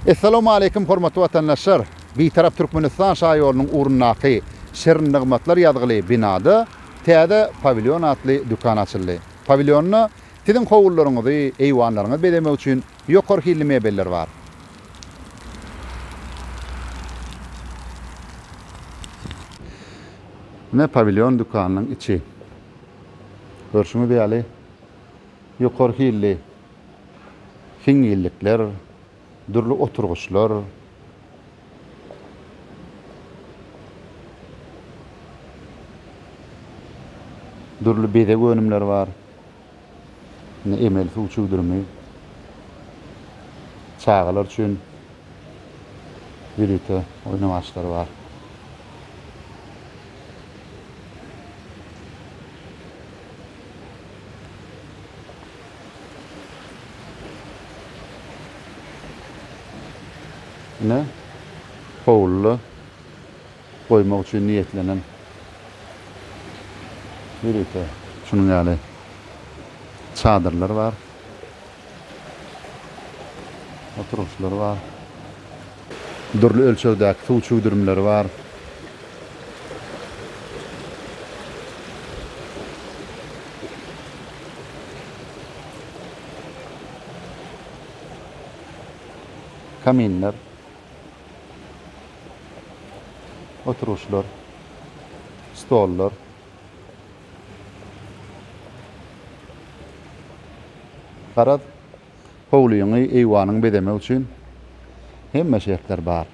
Assalamu alaykum hormatly vatandaşlar. Bir taraf Türkmenistan şaýorunyň urunnaky Şerin Nygmatlar ýadgyly binada täze pavilyon atly dukan açyldy. Pavilyonda sizin howullaryňyzy, eýwanlaryňyzy bedemek üçin ýokary hilli mebeller bar. Ne pavilyon dukanynyň içi. Görşüňiz beýali ýokary hilli hiňillikler, durly oturguçlar, durly bede gönümler var. Ne emel fuçugdurmy. Çağalar üçin birite oynamaçlar var. Ne? Howlu koymak üçin niyetlenen birite. Şunun ýaly çadırlar var. Oturuşlar var. Durly ölçekdäki suwçugdurmlar var. Kaminler. Oturuşlar. Stollar. Garad howluýyňy eýwanyň bedemek üçin hemme şertler bar.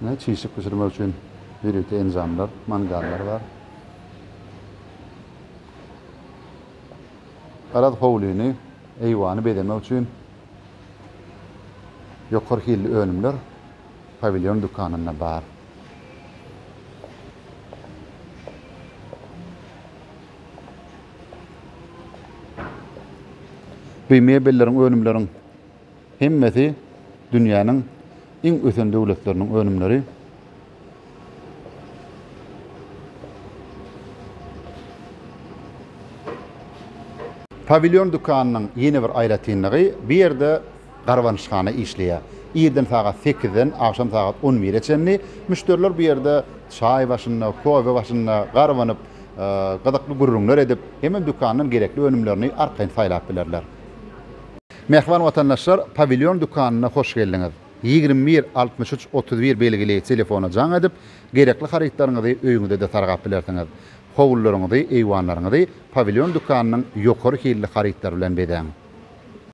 Ne çyşyk pişirmek üçin birite enzamlar, mangallar bar. Garad howluýyny eýwany bedemek üçin ýokary hilli önümler pavilyon dukanyna bar. Bu mebelleriň önümleriň hemmeti dünýäniň iň ösen döwletleriniň önümleri. Pavilyon dukanynyň ýene bir aýratynlygy bir ýerde garwanşgana işleýär. Ýerden sagat 8-den akşam sagat 11-reçenli müşteriler bu ýerde çaý başynda, kowe başynda garwanyp, gadakly gurrunlar edip, hemen dukanyň gerekli önümlerini arkaýyn saýlap bilerler. Mehman vatandaşlar, pavilyon dukanyna hoş geldiňiz. 21-63-31 belgili telefona jaň edip, gerekli haritlaryňyzy öýüňizde de targap bilersiňiz. Howullaryňyzy, eýwanlaryňyzy pavilyon dukanynyň ýokary hilli haritlary bilen bedeň.